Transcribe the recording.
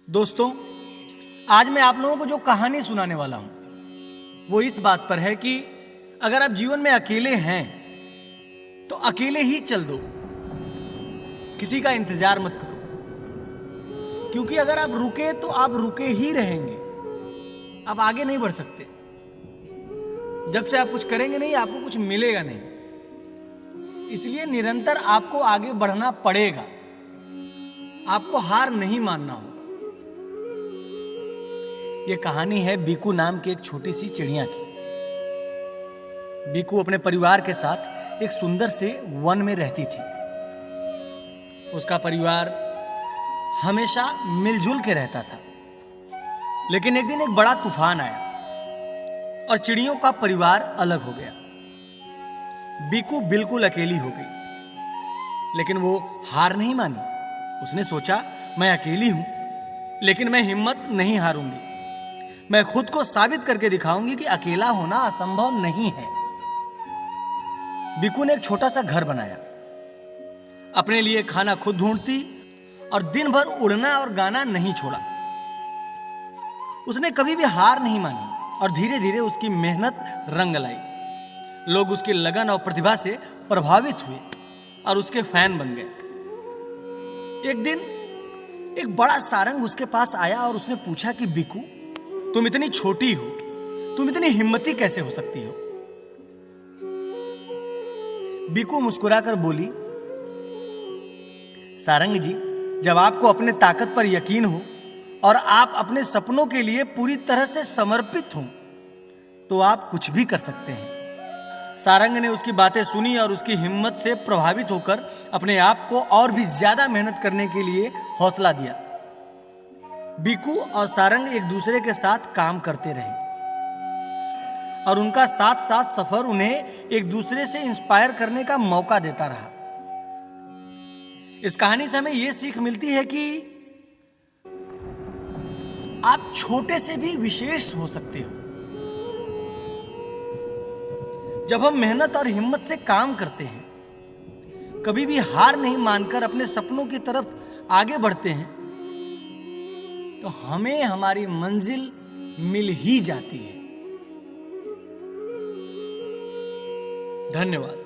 दोस्तों, आज मैं आप लोगों को जो कहानी सुनाने वाला हूं वो इस बात पर है कि अगर आप जीवन में अकेले हैं तो अकेले ही चल दो, किसी का इंतजार मत करो। क्योंकि अगर आप रुके तो आप रुके ही रहेंगे, आप आगे नहीं बढ़ सकते। जब से आप कुछ करेंगे नहीं, आपको कुछ मिलेगा नहीं। इसलिए निरंतर आपको आगे बढ़ना पड़ेगा, आपको हार नहीं मानना हो। यह कहानी है बीकू नाम की एक छोटी सी चिड़िया की। बीकू अपने परिवार के साथ एक सुंदर से वन में रहती थी। उसका परिवार हमेशा मिलजुल के रहता था। लेकिन एक दिन एक बड़ा तूफान आया और चिड़ियों का परिवार अलग हो गया। बीकू बिल्कुल अकेली हो गई, लेकिन वो हार नहीं मानी। उसने सोचा, मैं अकेली हूं, लेकिन मैं हिम्मत नहीं हारूंगी। मैं खुद को साबित करके दिखाऊंगी कि अकेला होना असंभव नहीं है। बीकू ने एक छोटा सा घर बनाया, अपने लिए खाना खुद ढूंढती और दिन भर उड़ना और गाना नहीं छोड़ा। उसने कभी भी हार नहीं मानी और धीरे धीरे उसकी मेहनत रंग लाई। लोग उसकी लगन और प्रतिभा से प्रभावित हुए और उसके फैन बन गए। एक दिन एक बड़ा सारंग उसके पास आया और उसने पूछा कि बीकू, तुम इतनी छोटी हो, तुम इतनी हिम्मती कैसे हो सकती हो? बीकू मुस्कुराकर बोली, सारंग जी, जब आपको अपने ताकत पर यकीन हो और आप अपने सपनों के लिए पूरी तरह से समर्पित हो तो आप कुछ भी कर सकते हैं। सारंग ने उसकी बातें सुनी और उसकी हिम्मत से प्रभावित होकर अपने आप को और भी ज्यादा मेहनत करने के लिए हौसला दिया। बीकू और सारंग एक दूसरे के साथ काम करते रहे और उनका साथ साथ सफर उन्हें एक दूसरे से इंस्पायर करने का मौका देता रहा। इस कहानी से हमें यह सीख मिलती है कि आप छोटे से भी विशेष हो सकते हो। जब हम मेहनत और हिम्मत से काम करते हैं, कभी भी हार नहीं मानकर अपने सपनों की तरफ आगे बढ़ते हैं, तो हमें हमारी मंजिल मिल ही जाती है। धन्यवाद।